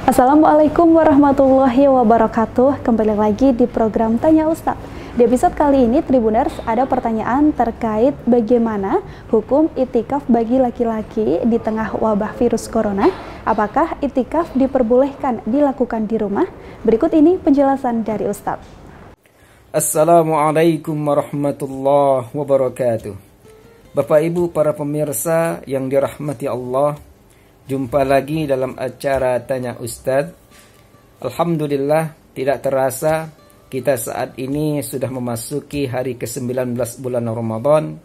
Assalamualaikum warahmatullahi wabarakatuh. Kembali lagi di program Tanya Ustadz. Di episode kali ini Tribuners ada pertanyaan terkait bagaimana hukum itikaf bagi laki-laki di tengah wabah virus corona. Apakah itikaf diperbolehkan dilakukan di rumah? Berikut ini penjelasan dari Ustadz. Assalamualaikum warahmatullahi wabarakatuh. Bapak Ibu para pemirsa yang dirahmati Allah, jumpa lagi dalam acara Tanya Ustadz. Alhamdulillah, tidak terasa kita saat ini sudah memasuki hari ke-19 bulan Ramadan.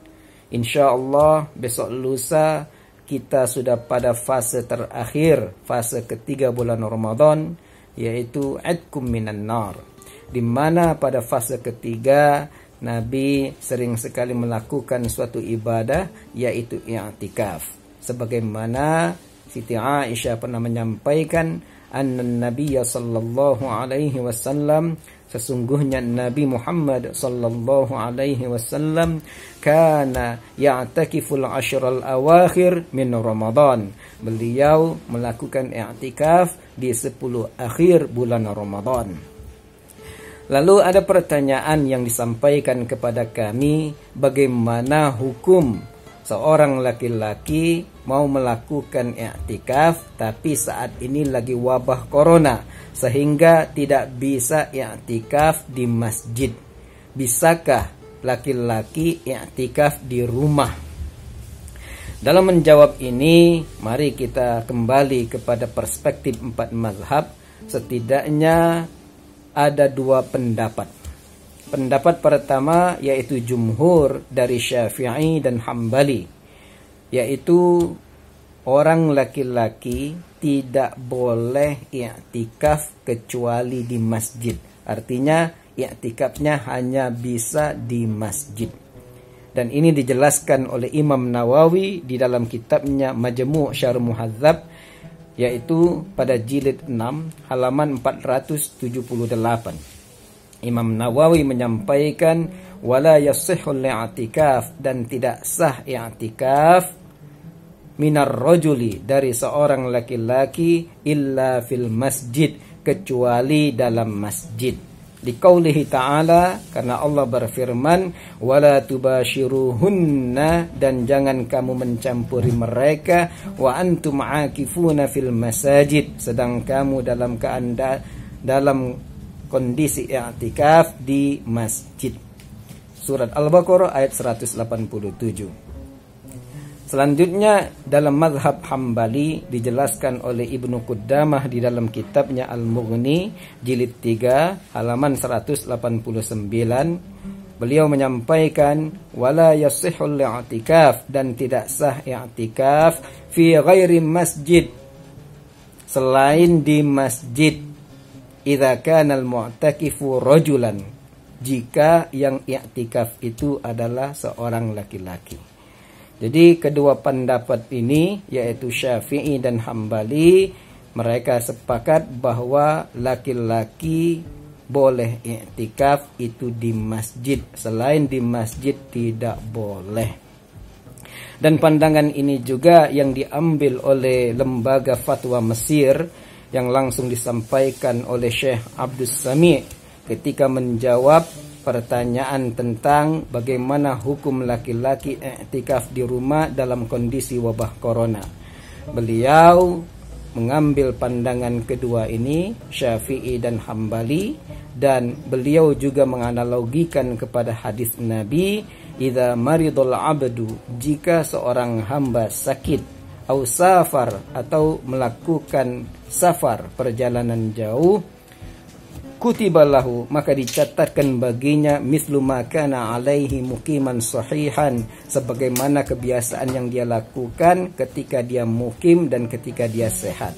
Insya Allah besok lusa kita sudah pada fase terakhir, fase ketiga bulan Ramadan, yaitu Idkum minan nar, di mana pada fase ketiga Nabi sering sekali melakukan suatu ibadah, yaitu i'tikaf. Sebagaimana Siti Aisyah pernah menyampaikan, An-Nabiya sallallahu alaihi wasallam, sesungguhnya Nabi Muhammad sallallahu alaihi wasallam kana ya'takiful ashral awakhir min Ramadan. Beliau melakukan i'tikaf di 10 akhir bulan Ramadan. Lalu ada pertanyaan yang disampaikan kepada kami, bagaimana hukum seorang laki-laki mau melakukan i'tikaf tapi saat ini lagi wabah corona sehingga tidak bisa i'tikaf di masjid. Bisakah laki-laki i'tikaf di rumah? Dalam menjawab ini, mari kita kembali kepada perspektif 4 mazhab. Setidaknya ada 2 pendapat. Pendapat pertama yaitu jumhur dari Syafi'i dan Hambali, yaitu orang laki-laki tidak boleh i'tikaf kecuali di masjid. Artinya i'tikafnya hanya bisa di masjid. Dan ini dijelaskan oleh Imam Nawawi di dalam kitabnya Majmu' Syarh Muhadzab, yaitu pada jilid 6 halaman 478. Imam Nawawi menyampaikan wala yasihhul i'tikaf, dan tidak sah i'tikaf minar rajuli, dari seorang laki-laki, illa fil masjid, kecuali dalam masjid. Liqaulihi ta'ala, karena Allah berfirman wala tubashiruhunna, dan jangan kamu mencampuri mereka, wa antum aakifuna fil masajid, sedang kamu dalam kondisi i'tikaf di masjid. Surat Al-Baqarah ayat 187. Selanjutnya dalam mazhab Hambali dijelaskan oleh Ibnu Qudamah di dalam kitabnya Al-Mughni jilid 3 halaman 189. Beliau menyampaikan wala yasihhul i'tikaf, dan tidak sah i'tikaf fi ghairi masjid, selain di masjid, idza kana al-mu'takifu rajulan, jika yang i'tikaf itu adalah seorang laki-laki. Jadi kedua pendapat ini yaitu Syafi'i dan Hambali, mereka sepakat bahwa laki-laki boleh i'tikaf itu di masjid, selain di masjid tidak boleh. Dan pandangan ini juga yang diambil oleh lembaga fatwa Mesir, yang langsung disampaikan oleh Syekh Abdus Sami' ketika menjawab pertanyaan tentang bagaimana hukum laki-laki i'tikaf di rumah dalam kondisi wabah corona. Beliau mengambil pandangan kedua ini, Syafi'i dan Hambali, dan beliau juga menganalogikan kepada hadis Nabi, idza maridul abdu, jika seorang hamba sakit, au safar, atau melakukan safar, perjalanan jauh, kutibalahu, maka dicatatkan baginya mislu ma kana alaihi muqiman sahihan, sebagaimana kebiasaan yang dia lakukan ketika dia mukim dan ketika dia sehat.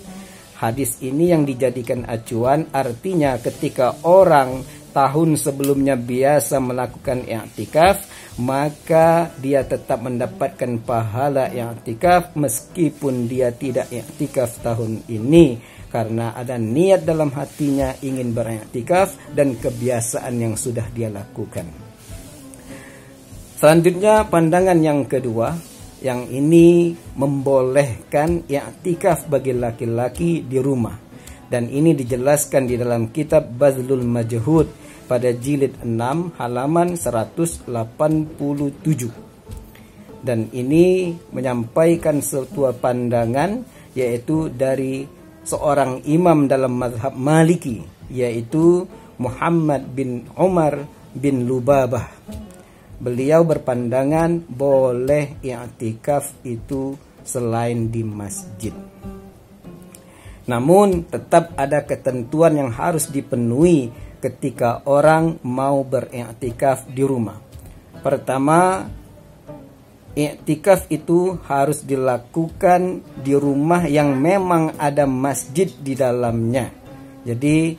Hadis ini yang dijadikan acuan, artinya ketika orang tahun sebelumnya biasa melakukan i'tikaf, maka dia tetap mendapatkan pahala i'tikaf meskipun dia tidak i'tikaf tahun ini, karena ada niat dalam hatinya ingin beriktikaf dan kebiasaan yang sudah dia lakukan. Selanjutnya pandangan yang kedua, yang ini membolehkan i'tikaf bagi laki-laki di rumah. Dan ini dijelaskan di dalam kitab Bazlul Majhud pada jilid 6 halaman 187. Dan ini menyampaikan sebuah pandangan yaitu dari seorang imam dalam mazhab Maliki, yaitu Muhammad bin Umar bin Lubabah. Beliau berpandangan boleh i'tikaf itu selain di masjid. Namun tetap ada ketentuan yang harus dipenuhi ketika orang mau beriktikaf di rumah. Pertama, iktikaf itu harus dilakukan di rumah yang memang ada masjid di dalamnya. Jadi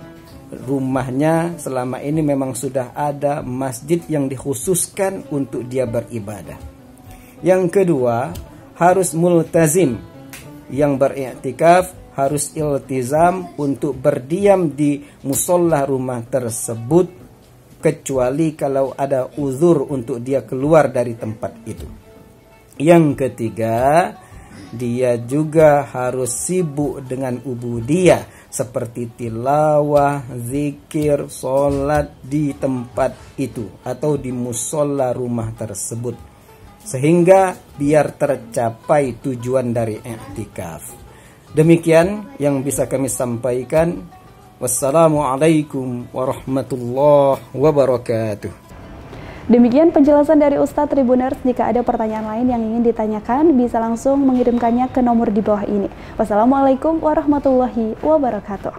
rumahnya selama ini memang sudah ada masjid yang dikhususkan untuk dia beribadah. Yang kedua, harus multazim. Yang beriktikaf harus iltizam untuk berdiam di musola rumah tersebut, kecuali kalau ada uzur untuk dia keluar dari tempat itu. Yang ketiga, dia juga harus sibuk dengan ubudiyah seperti tilawah, zikir, sholat di tempat itu atau di musola rumah tersebut, sehingga biar tercapai tujuan dari i'tikaf. Demikian yang bisa kami sampaikan. Wassalamualaikum warahmatullahi wabarakatuh. Demikian penjelasan dari Ustadz Tribuners. Jika ada pertanyaan lain yang ingin ditanyakan, bisa langsung mengirimkannya ke nomor di bawah ini. Wassalamualaikum warahmatullahi wabarakatuh.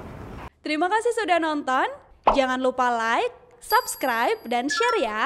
Terima kasih sudah nonton. Jangan lupa like, subscribe, dan share ya.